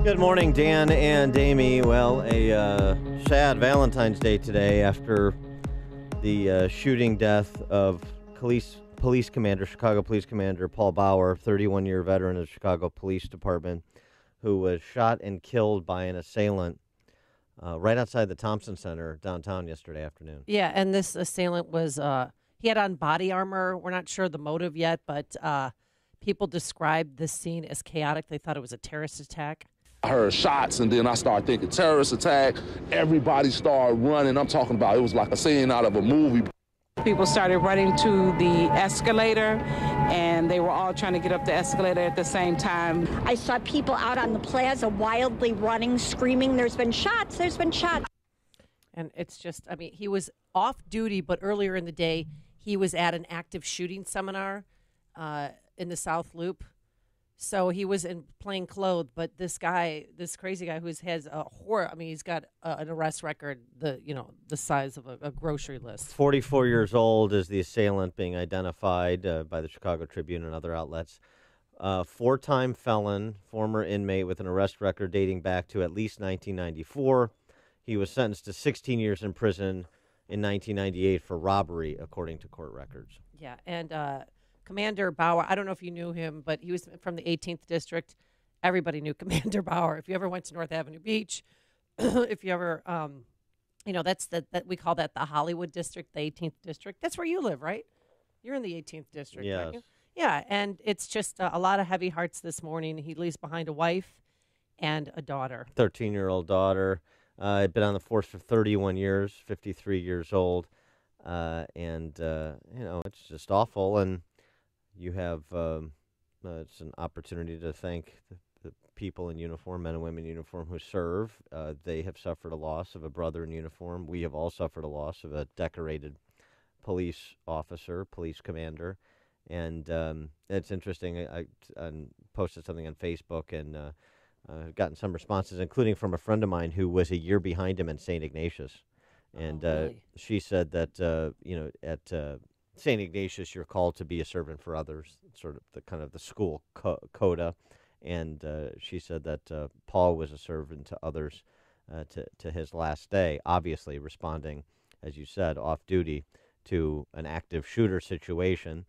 Good morning, Dan and Amy. Well, a sad Valentine's Day today after the shooting death of Chicago Police Commander Paul Bauer, 31-year veteran of the Chicago Police Department, who was shot and killed by an assailant right outside the Thompson Center downtown yesterday afternoon. Yeah, and this assailant was, he had on body armor. We're not sure the motive yet, but people described this scene as chaotic. They thought it was a terrorist attack. I heard shots, and then I started thinking terrorist attack. Everybody started running. I'm talking about it was like a scene out of a movie. People started running to the escalator, and they were all trying to get up the escalator at the same time. I saw people out on the plaza wildly running, screaming, there's been shots. And it's just, I mean, he was off duty, but earlier in the day, he was at an active shooting seminar in the South Loop. So he was in plain clothes, but this crazy guy who has a horror. I mean, he's got an arrest record, the size of a grocery list. 44 years old is the assailant being identified by the Chicago Tribune and other outlets. Four-time felon, former inmate with an arrest record dating back to at least 1994. He was sentenced to 16 years in prison in 1998 for robbery, according to court records. Yeah, and Commander Bauer, I don't know if you knew him, but he was from the 18th District. Everybody knew Commander Bauer. If you ever went to North Avenue Beach, if you ever, that's that we call that the Hollywood District, the 18th District. That's where you live, right? You're in the 18th District, yes. Aren't you? Yeah, and it's just a lot of heavy hearts this morning. He leaves behind a wife and a daughter. 13-year-old daughter. Had been on the force for 31 years, 53 years old. It's just awful. And you have it's an opportunity to thank the people in uniform, men and women in uniform who serve. They have suffered a loss of a brother in uniform. We have all suffered a loss of a decorated police officer, police commander. And it's interesting. I posted something on Facebook and gotten some responses, including from a friend of mine who was a year behind him in St. Ignatius. And really? she said that, at St. Ignatius, you're called to be a servant for others, sort of the school coda. And she said that Paul was a servant to others to his last day, obviously responding, as you said, off duty to an active shooter situation.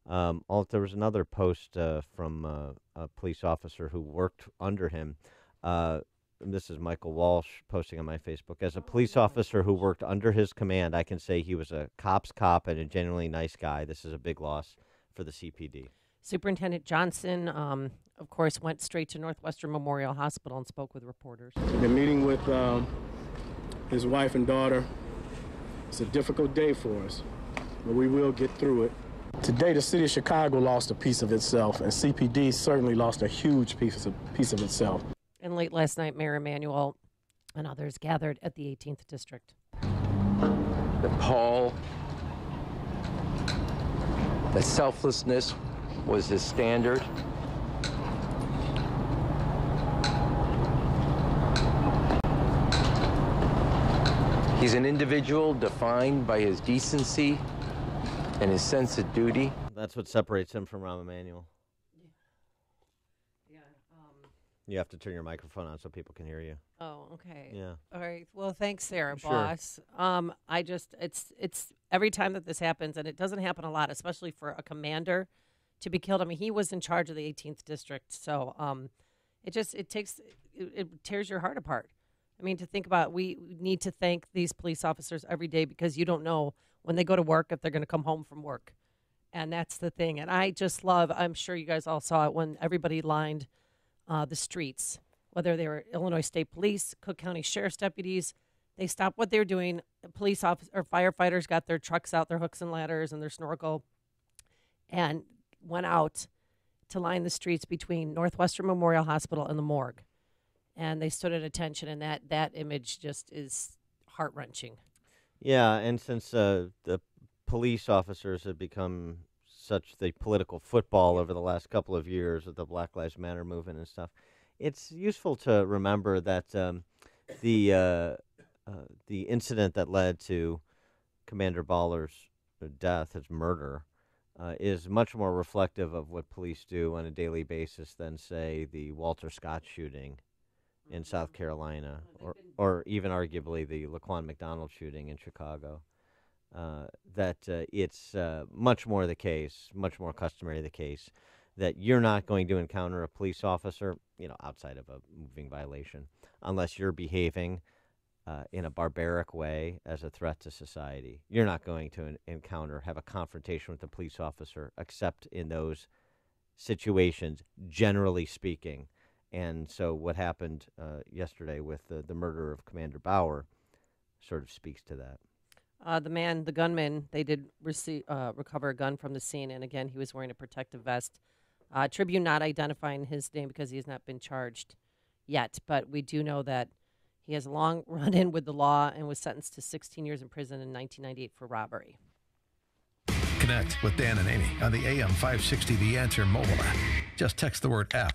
There was another post from a police officer who worked under him. This is Michael Walsh posting on my Facebook. As a police officer who worked under his command, I can say he was a cop's cop and a genuinely nice guy. This is a big loss for the CPD. Superintendent Johnson, of course, went straight to Northwestern Memorial Hospital and spoke with reporters. I've been meeting with his wife and daughter. It's a difficult day for us, but we will get through it. Today, the city of Chicago lost a piece of itself, and CPD certainly lost a huge piece of itself. And late last night, Mayor Emanuel and others gathered at the 18th District. That Paul, that selflessness was his standard. He's an individual defined by his decency and his sense of duty. That's what separates him from Rahm Emanuel. You have to turn your microphone on so people can hear you. Oh, okay. Yeah. All right. Well, thanks, Sarah, Sure. boss. It's every time that this happens, and it doesn't happen a lot, especially for a commander to be killed. I mean, he was in charge of the 18th District, so it tears your heart apart. I mean, to think about, we need to thank these police officers every day because you don't know when they go to work if they're going to come home from work, and that's the thing. And I just love. I'm sure you guys all saw it when everybody lined the streets, whether they were Illinois State Police, Cook County Sheriff's deputies. They stopped what they were doing. Police officers or firefighters got their trucks out, their hooks and ladders and their snorkel, and went out to line the streets between Northwestern Memorial Hospital and the morgue. And they stood at attention, and that image just is heart-wrenching. Yeah, and since the police officers have become such the political football over the last couple of years with the Black Lives Matter movement and stuff, it's useful to remember that the incident that led to Commander Bauer's death, his murder, is much more reflective of what police do on a daily basis than, say, the Walter Scott shooting in South Carolina, or even arguably the Laquan McDonald shooting in Chicago, that it's much more the case, much more customary the case, that you're not going to encounter a police officer, outside of a moving violation, unless you're behaving in a barbaric way as a threat to society. You're not going to have a confrontation with a police officer, except in those situations, generally speaking. And so what happened yesterday with the murder of Commander Bauer sort of speaks to that. The gunman, they did recover a gun from the scene, and again, he was wearing a protective vest. Tribune not identifying his name because he has not been charged yet, but we do know that he has a long run-in with the law and was sentenced to 16 years in prison in 1998 for robbery. Connect with Dan and Amy on the AM 560 The Answer mobile app. Just text the word app